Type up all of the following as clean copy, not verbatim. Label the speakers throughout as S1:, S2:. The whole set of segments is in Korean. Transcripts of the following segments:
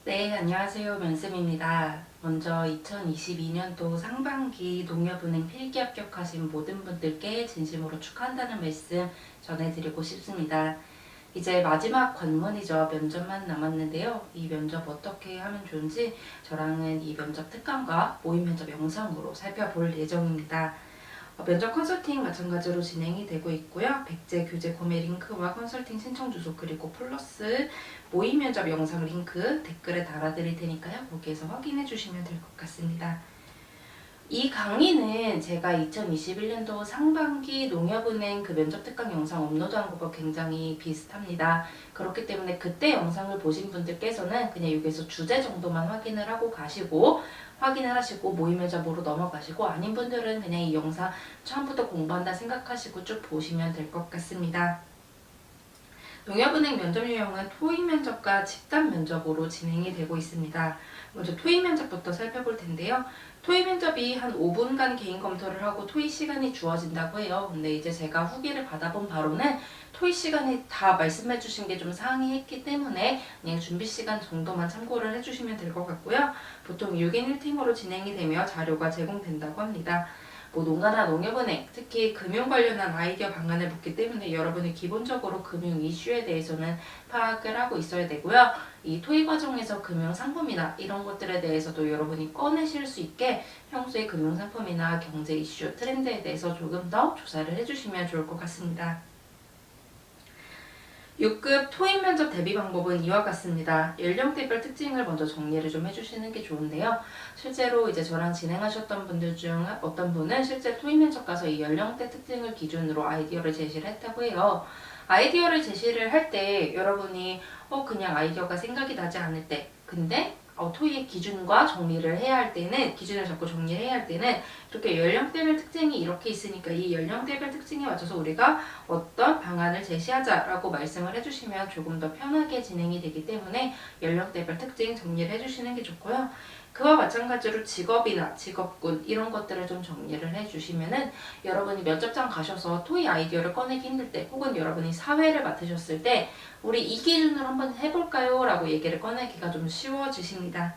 S1: 네, 안녕하세요. 면쌤입니다. 먼저 2022년도 상반기 농협은행 필기 합격하신 모든 분들께 진심으로 축하한다는 말씀 전해드리고 싶습니다. 이제 마지막 관문이죠. 면접만 남았는데요. 이 면접 어떻게 하면 좋은지 저랑은 이 면접 특강과 모의 면접 영상으로 살펴볼 예정입니다. 면접 컨설팅 마찬가지로 진행이 되고 있고요. 백제 교재 구매 링크와 컨설팅 신청 주소 그리고 플러스 모의 면접 영상 링크 댓글에 달아드릴 테니까요. 거기에서 확인해 주시면 될 것 같습니다. 이 강의는 제가 2021년도 상반기 농협은행 그 면접 특강 영상 업로드한 것과 굉장히 비슷합니다. 그렇기 때문에 그때 영상을 보신 분들께서는 그냥 여기서 주제 정도만 확인을 하시고 모의 면접으로 넘어가시고, 아닌 분들은 그냥 이 영상 처음부터 공부한다 생각하시고 쭉 보시면 될 것 같습니다. 농협은행 면접 유형은 토의 면접과 집단 면접으로 진행이 되고 있습니다. 먼저 토의 면접부터 살펴볼 텐데요. 토의 면접이 한 5분간 개인 검토를 하고 토의 시간이 주어진다고 해요. 근데 이제 제가 후기를 받아본 바로는 토의 시간이 다 말씀해 주신 게 좀 상이했기 때문에 그냥 준비 시간 정도만 참고를 해주시면 될 것 같고요. 보통 6인 1팀으로 진행이 되며 자료가 제공된다고 합니다. 농가나 농협은행, 특히 금융 관련한 아이디어 방안을 묻기 때문에 여러분이 기본적으로 금융 이슈에 대해서는 파악을 하고 있어야 되고요. 이 토의 과정에서 금융 상품이나 이런 것들에 대해서도 여러분이 꺼내실 수 있게 평소에 금융 상품이나 경제 이슈, 트렌드에 대해서 조금 더 조사를 해주시면 좋을 것 같습니다. 6급 토익 면접 대비 방법은 이와 같습니다. 연령대별 특징을 먼저 정리를 좀 해주시는 게 좋은데요. 실제로 이제 저랑 진행하셨던 분들 중 어떤 분은 실제 토익 면접 가서 이 연령대 특징을 기준으로 아이디어를 제시를 했다고 해요. 아이디어를 제시를 할 때 여러분이 그냥 아이디어가 생각이 나지 않을 때, 근데 토익 기준과 정리를 해야 할 때는, 기준을 잡고 정리를 해야 할 때는 이렇게 연령대별 특징이 이렇게 있으니까 이 연령대별 특징에 맞춰서 우리가 어떤 방안을 제시하자라고 말씀을 해주시면 조금 더 편하게 진행이 되기 때문에 연령대별 특징 정리를 해주시는 게 좋고요. 그와 마찬가지로 직업이나 직업군 이런 것들을 좀 정리를 해주시면은 여러분이 면접장 가셔서 토의 아이디어를 꺼내기 힘들 때, 혹은 여러분이 사회를 맡으셨을 때 우리 이 기준으로 한번 해볼까요? 라고 얘기를 꺼내기가 좀 쉬워지십니다.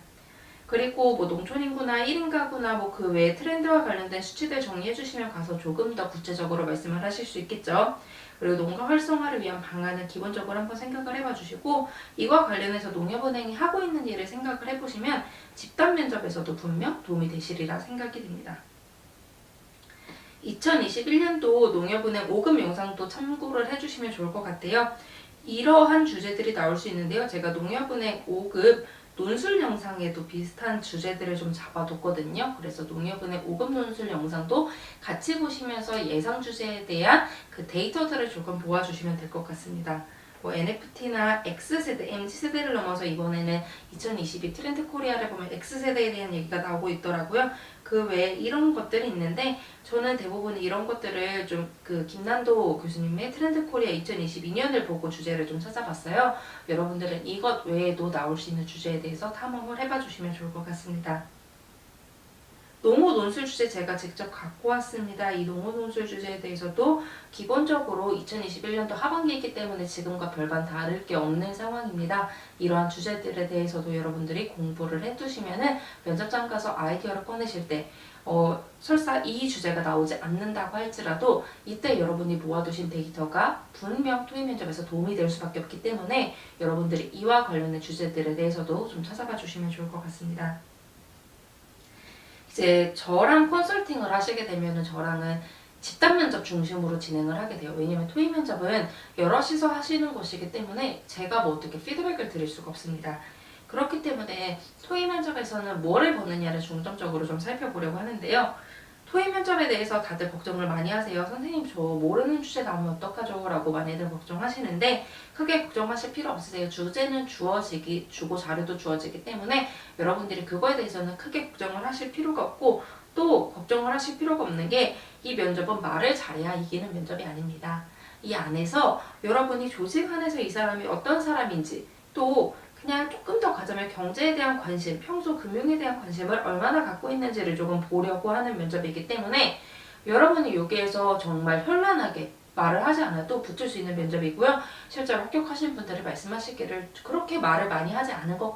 S1: 그리고 농촌인구나 1인 가구나 그 외에 트렌드와 관련된 수치들 정리해주시면 가서 조금 더 구체적으로 말씀을 하실 수 있겠죠. 그리고 농가 활성화를 위한 방안을 기본적으로 한번 생각을 해봐 주시고, 이와 관련해서 농협은행이 하고 있는 일을 생각을 해보시면 집단 면접에서도 분명 도움이 되시리라 생각이 됩니다. 2021년도 농협은행 5급 영상도 참고를 해주시면 좋을 것 같아요. 이러한 주제들이 나올 수 있는데요. 제가 농협은행 5급 논술 영상에도 비슷한 주제들을 좀 잡아뒀거든요. 그래서 농협은행 5급 논술 영상도 같이 보시면서 예상 주제에 대한 그 데이터들을 조금 보아주시면 될 것 같습니다. NFT나 X세대, MZ세대를 넘어서 이번에는 2022 트렌드 코리아를 보면 X세대에 대한 얘기가 나오고 있더라고요. 그 외에 이런 것들이 있는데, 저는 대부분 이런 것들을 좀 김난도 교수님의 트렌드 코리아 2022년을 보고 주제를 좀 찾아봤어요. 여러분들은 이것 외에도 나올 수 있는 주제에 대해서 탐험을 해봐 주시면 좋을 것 같습니다. 농어 논술 주제 제가 직접 갖고 왔습니다. 이 농어 논술 주제에 대해서도 기본적으로 2021년도 하반기이기 때문에 지금과 별반 다를 게 없는 상황입니다. 이러한 주제들에 대해서도 여러분들이 공부를 해두시면은 면접장 가서 아이디어를 꺼내실 때 설사 이 주제가 나오지 않는다고 할지라도 이때 여러분이 모아두신 데이터가 분명 토익 면접에서 도움이 될 수밖에 없기 때문에 여러분들이 이와 관련된 주제들에 대해서도 좀 찾아봐 주시면 좋을 것 같습니다. 이제 저랑 컨설팅을 하시게 되면은 저랑은 집단 면접 중심으로 진행을 하게 돼요. 왜냐면 토익 면접은 여럿이서 하시는 것이기 때문에 제가 어떻게 피드백을 드릴 수가 없습니다. 그렇기 때문에 토익 면접에서는 뭐를 보느냐를 중점적으로 좀 살펴보려고 하는데요. 토익 면접에 대해서 다들 걱정을 많이 하세요. 선생님 저 모르는 주제 나오면 어떡하죠? 라고 많이들 걱정하시는데 크게 걱정하실 필요 없으세요. 주제는 주고 자료도 주어지기 때문에 여러분들이 그거에 대해서는 크게 걱정을 하실 필요가 없고, 또 걱정을 하실 필요가 없는 게 이 면접은 말을 잘해야 이기는 면접이 아닙니다. 이 안에서 여러분이 조직 안에서 이 사람이 어떤 사람인지, 또 그냥 조금 더 가자면 경제에 대한 관심, 평소 금융에 대한 관심을 얼마나 갖고 있는지를 조금 보려고 하는 면접이기 때문에 여러분이 여기에서 정말 현란하게 말을 하지 않아도 붙을 수 있는 면접이고요. 실제로 합격하신 분들이 말씀하시기를 그렇게 말을 많이 하지 않은 것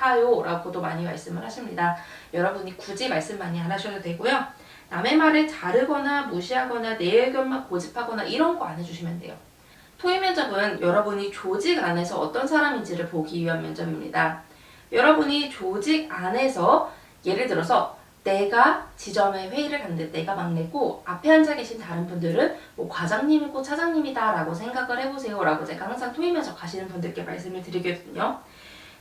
S1: 같아요 라고도 많이 말씀을 하십니다. 여러분이 굳이 말씀 많이 안 하셔도 되고요. 남의 말을 자르거나 무시하거나 내 의견만 고집하거나 이런 거 안 해주시면 돼요. 토의 면접은 여러분이 조직 안에서 어떤 사람인지를 보기 위한 면접입니다. 여러분이 조직 안에서 예를 들어서 내가 지점에 회의를 갔는데 내가 막내고 앞에 앉아 계신 다른 분들은 뭐 과장님이고 차장님이다 라고 생각을 해보세요 라고 제가 항상 토의 면접 가시는 분들께 말씀을 드리거든요.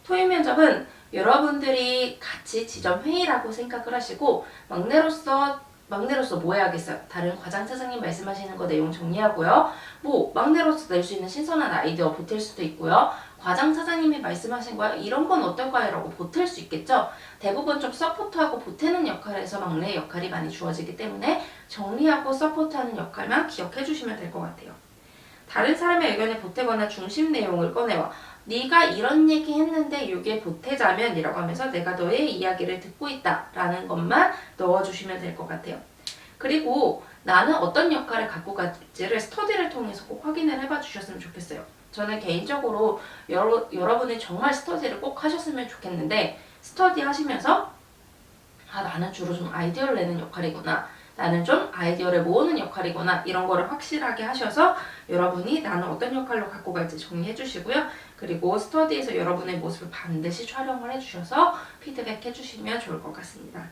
S1: 토의 면접은 여러분들이 같이 지점 회의라고 생각을 하시고 막내로서 뭐 해야겠어요? 다른 과장 차장님 말씀하시는 거 내용 정리하고요. 뭐 막내로서 낼 수 있는 신선한 아이디어 보탤 수도 있고요. 과장 차장님이 말씀하신 거야 이런 건 어떨까요? 라고 보탤 수 있겠죠. 대부분 좀 서포트하고 보태는 역할에서 막내의 역할이 많이 주어지기 때문에 정리하고 서포트하는 역할만 기억해 주시면 될 것 같아요. 다른 사람의 의견에 보태거나 중심 내용을 꺼내와 네가 이런 얘기 했는데 이게 보태자면 이라고 하면서 내가 너의 이야기를 듣고 있다 라는 것만 넣어주시면 될 것 같아요. 그리고 나는 어떤 역할을 갖고 갈지를 스터디를 통해서 꼭 확인을 해봐 주셨으면 좋겠어요. 저는 개인적으로 여러분이 정말 스터디를 꼭 하셨으면 좋겠는데 스터디 하시면서 나는 주로 좀 아이디어를 내는 역할이구나. 나는 좀 아이디어를 모으는 역할이구나. 이런 거를 확실하게 하셔서 여러분이 나는 어떤 역할로 갖고 갈지 정리해 주시고요. 그리고 스터디에서 여러분의 모습을 반드시 촬영을 해주셔서 피드백 해주시면 좋을 것 같습니다.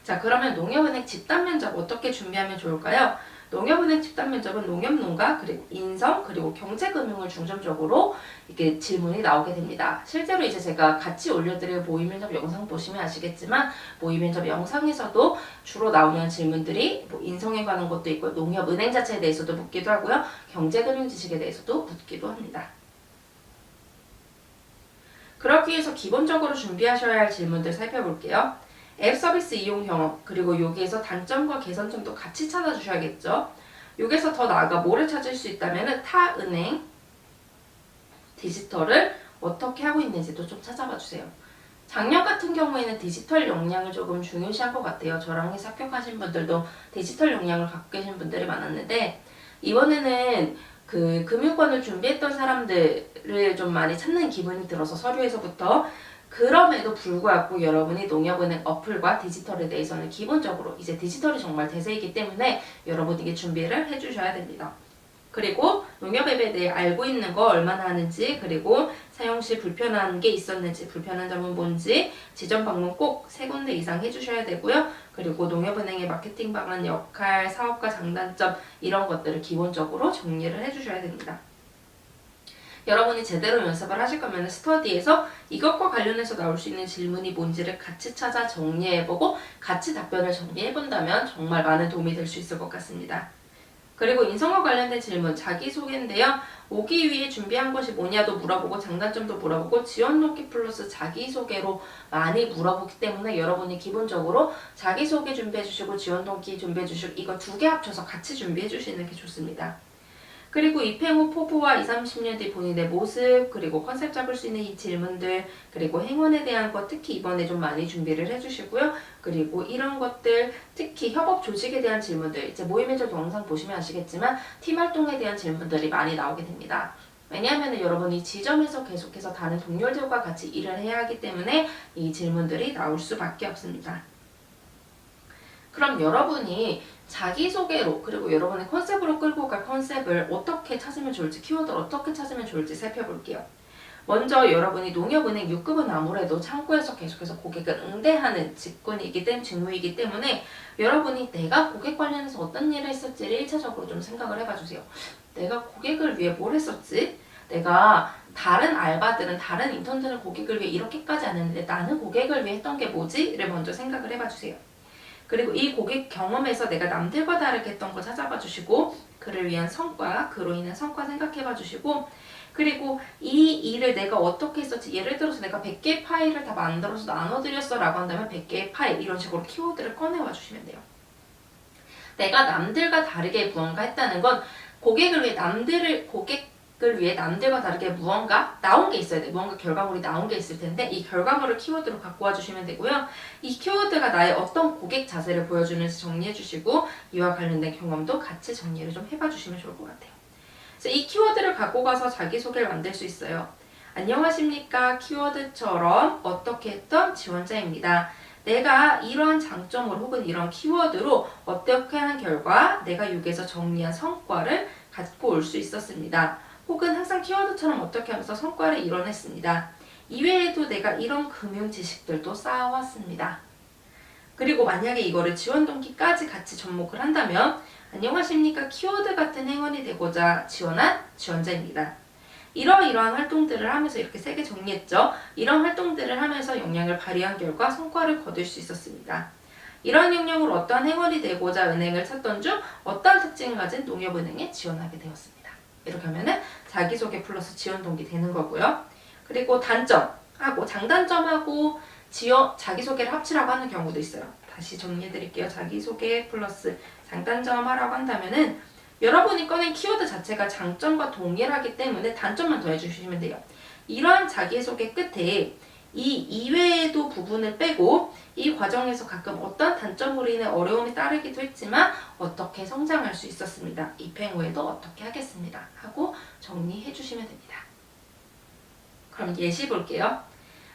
S1: 자, 그러면 농협은행 집단 면접 어떻게 준비하면 좋을까요? 농협은행 집단 면접은 농협농가 그리고 인성 그리고 경제금융을 중점적으로 이렇게 질문이 나오게 됩니다. 실제로 이제 제가 같이 올려드릴 모의면접 영상 보시면 아시겠지만 모의면접 영상에서도 주로 나오는 질문들이 뭐 인성에 관한 것도 있고 농협은행 자체에 대해서도 묻기도 하고요. 경제금융 지식에 대해서도 묻기도 합니다. 그렇기 위해서 기본적으로 준비하셔야 할 질문들 살펴볼게요. 앱 서비스 이용 경험, 그리고 여기에서 단점과 개선점도 같이 찾아주셔야겠죠. 여기서 더 나아가 뭐를 찾을 수 있다면 타 은행 디지털을 어떻게 하고 있는지도 좀 찾아봐 주세요. 작년 같은 경우에는 디지털 역량을 조금 중요시한 것 같아요. 저랑 해서 합격하신 분들도 디지털 역량을 갖고 계신 분들이 많았는데 이번에는 그 금융권을 준비했던 사람들을 좀 많이 찾는 기분이 들어서 서류에서부터 그럼에도 불구하고 여러분이 농협은행 어플과 디지털에 대해서는 기본적으로 이제 디지털이 정말 대세이기 때문에 여러분에게 준비를 해주셔야 됩니다. 그리고 농협 앱에 대해 알고 있는 거 얼마나 하는지 그리고 사용 시 불편한 게 있었는지 불편한 점은 뭔지 지점 방문 꼭 3군데 이상 해주셔야 되고요. 그리고 농협은행의 마케팅 방안 역할, 사업과 장단점 이런 것들을 기본적으로 정리를 해주셔야 됩니다. 여러분이 제대로 연습을 하실 거면 스터디에서 이것과 관련해서 나올 수 있는 질문이 뭔지를 같이 찾아 정리해보고 같이 답변을 정리해본다면 정말 많은 도움이 될 수 있을 것 같습니다. 그리고 인성과 관련된 질문, 자기소개인데요. 오기 위해 준비한 것이 뭐냐도 물어보고 장단점도 물어보고 지원동기 플러스 자기소개로 많이 물어보기 때문에 여러분이 기본적으로 자기소개 준비해주시고 지원동기 준비해주시고 이거 2개 합쳐서 같이 준비해주시는 게 좋습니다. 그리고 입행 후 포부와 20, 30년 뒤 본인의 모습, 그리고 컨셉 잡을 수 있는 이 질문들, 그리고 행운에 대한 것 특히 이번에 좀 많이 준비를 해주시고요. 그리고 이런 것들, 특히 협업 조직에 대한 질문들, 이제 모의면접 영상 보시면 아시겠지만 팀 활동에 대한 질문들이 많이 나오게 됩니다. 왜냐하면 여러분이 지점에서 계속해서 다른 동료들과 같이 일을 해야 하기 때문에 이 질문들이 나올 수밖에 없습니다. 그럼 여러분이 자기소개로 그리고 여러분의 컨셉으로 끌고 갈 컨셉을 어떻게 찾으면 좋을지 키워드를 어떻게 찾으면 좋을지 살펴볼게요. 먼저 여러분이 농협은행 6급은 아무래도 창구에서 계속해서 고객을 응대하는 직무이기 때문에 여러분이 내가 고객 관련해서 어떤 일을 했을지를 1차적으로 좀 생각을 해봐주세요. 내가 고객을 위해 뭘 했었지? 내가 다른 알바들은 다른 인턴들은 고객을 위해 이렇게까지 안 했는데 나는 고객을 위해 했던 게 뭐지? 를 먼저 생각을 해봐주세요. 그리고 이 고객 경험에서 내가 남들과 다르게 했던 거 찾아봐 주시고 그를 위한 성과, 그로 인한 성과 생각해 봐 주시고 그리고 이 일을 내가 어떻게 했었지 예를 들어서 내가 100개의 파일을 다 만들어서 나눠드렸어 라고 한다면 100개의 파일 이런 식으로 키워드를 꺼내와 주시면 돼요. 내가 남들과 다르게 무언가 했다는 건 고객을 위해 남들과 다르게 무언가 나온 게 있어야 돼. 무언가 결과물이 나온 게 있을 텐데 이 결과물을 키워드로 갖고 와주시면 되고요. 이 키워드가 나의 어떤 고객 자세를 보여주는지 정리해 주시고 이와 관련된 경험도 같이 정리를 좀 해봐 주시면 좋을 것 같아요. 그래서 이 키워드를 갖고 가서 자기소개를 만들 수 있어요. 안녕하십니까 키워드처럼 어떻게 했던 지원자입니다. 내가 이러한 장점으로 혹은 이런 키워드로 어떻게 한 결과 내가 6에서 정리한 성과를 갖고 올 수 있었습니다. 혹은 항상 키워드처럼 어떻게 하면서 성과를 이뤄냈습니다. 이외에도 내가 이런 금융 지식들도 쌓아왔습니다. 그리고 만약에 이거를 지원 동기까지 같이 접목을 한다면 안녕하십니까 키워드 같은 행원이 되고자 지원한 지원자입니다. 이러이러한 활동들을 하면서 이렇게 3개 정리했죠. 이런 활동들을 하면서 역량을 발휘한 결과 성과를 거둘 수 있었습니다. 이러한 역량으로 어떠한 행원이 되고자 은행을 찾던 중 어떠한 특징을 가진 농협은행에 지원하게 되었습니다. 이렇게 하면은 자기소개 플러스 지원 동기 되는 거고요. 그리고 단점하고 장단점하고 자기소개를 합치라고 하는 경우도 있어요. 다시 정리해 드릴게요. 자기소개 플러스 장단점 하라고 한다면은 여러분이 꺼낸 키워드 자체가 장점과 동일하기 때문에 단점만 더해주시면 돼요. 이러한 자기소개 끝에 이 이외에도 부분을 빼고 이 과정에서 가끔 어떤 단점으로 인해 어려움이 따르기도 했지만 어떻게 성장할 수 있었습니다. 입행 후에도 어떻게 하겠습니다. 하고 정리해 주시면 됩니다. 그럼 예시 볼게요.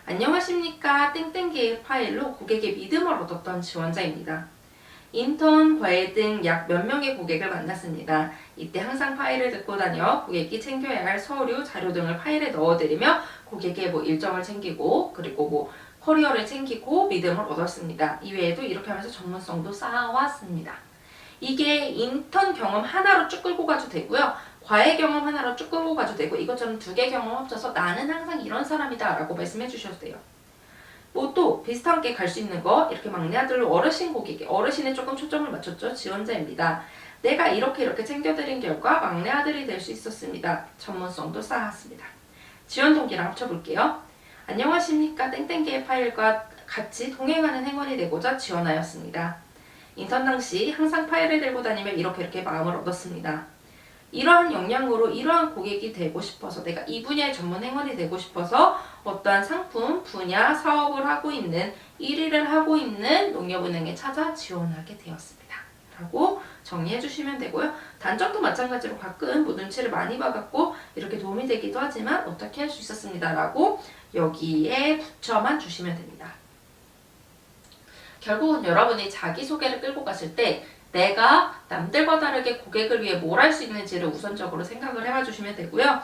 S1: 안녕하십니까 땡땡계의 파일로 고객의 믿음을 얻었던 지원자입니다. 인턴, 과외 등 약 몇 명의 고객을 만났습니다. 이때 항상 파일을 듣고 다녀 고객이 챙겨야 할 서류, 자료 등을 파일에 넣어드리며 고객의 일정을 챙기고 그리고 커리어를 챙기고 믿음을 얻었습니다. 이외에도 이렇게 하면서 전문성도 쌓아왔습니다. 이게 인턴 경험 하나로 쭉 끌고 가도 되고요. 과외 경험 하나로 쭉 끌고 가도 되고 이것처럼 2개 경험 합쳐서 나는 항상 이런 사람이다 라고 말씀해 주셔도 돼요. 또 비슷한 게 갈 수 있는 거 이렇게 막내 아들로 어르신 고객, 어르신에 조금 초점을 맞췄죠. 지원자입니다. 내가 이렇게 챙겨드린 결과 막내 아들이 될 수 있었습니다. 전문성도 쌓았습니다. 지원 동기랑 합쳐볼게요. 안녕하십니까 땡땡계의 파일과 같이 동행하는 행원이 되고자 지원하였습니다. 인턴 당시 항상 파일을 들고 다니며 이렇게 마음을 얻었습니다. 이러한 역량으로 이러한 고객이 되고 싶어서 내가 이 분야의 전문 행원이 되고 싶어서 어떠한 상품, 분야, 사업을 하고 있는 1위를 하고 있는 농협은행에 찾아 지원하게 되었습니다. 라고 정리해 주시면 되고요. 단점도 마찬가지로 가끔 눈치를 많이 봐갖고 이렇게 도움이 되기도 하지만 어떻게 할 수 있었습니다. 라고 여기에 붙여만 주시면 됩니다. 결국은 여러분이 자기소개를 끌고 가실 때 내가 남들과 다르게 고객을 위해 뭘 할 수 있는지를 우선적으로 생각을 해봐 주시면 되고요.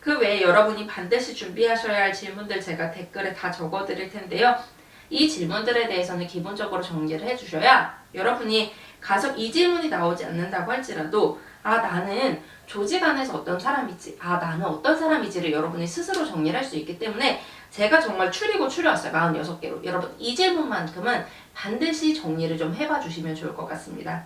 S1: 그 외에 여러분이 반드시 준비하셔야 할 질문들 제가 댓글에 다 적어 드릴 텐데요. 이 질문들에 대해서는 기본적으로 정리를 해주셔야 여러분이 가서 이 질문이 나오지 않는다고 할지라도 나는 조직 안에서 어떤 사람이지, 나는 어떤 사람이지를 여러분이 스스로 정리를 할 수 있기 때문에 제가 정말 추려왔어요. 46개로. 여러분 이 질문만큼은 반드시 정리를 좀 해봐 주시면 좋을 것 같습니다.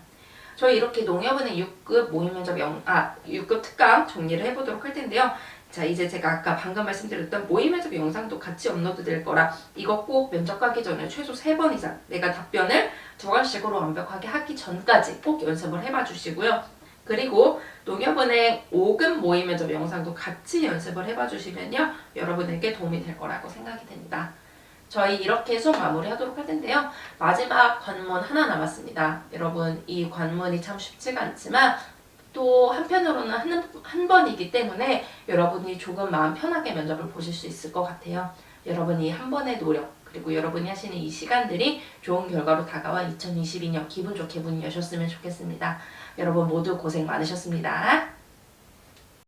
S1: 저희 이렇게 농협은행 6급 모의면접 6급 특강 정리를 해보도록 할 텐데요. 자, 이제 제가 아까 방금 말씀드렸던 모의면접 영상도 같이 업로드 될 거라 이거 꼭 면접 가기 전에 최소 3번 이상 내가 답변을 2가지씩으로 완벽하게 하기 전까지 꼭 연습을 해봐 주시고요. 그리고 농협은행 5급 모의면접 영상도 같이 연습을 해봐 주시면요. 여러분에게 도움이 될 거라고 생각이 됩니다. 저희 이렇게 수업 마무리하도록 할 텐데요. 마지막 관문 하나 남았습니다. 여러분 이 관문이 참 쉽지가 않지만 또 한편으로는 한 번이기 때문에 여러분이 조금 마음 편하게 면접을 보실 수 있을 것 같아요. 여러분이 한 번의 노력 그리고 여러분이 하시는 이 시간들이 좋은 결과로 다가와 2022년 기분 좋게 문이 여셨으면 좋겠습니다. 여러분 모두 고생 많으셨습니다.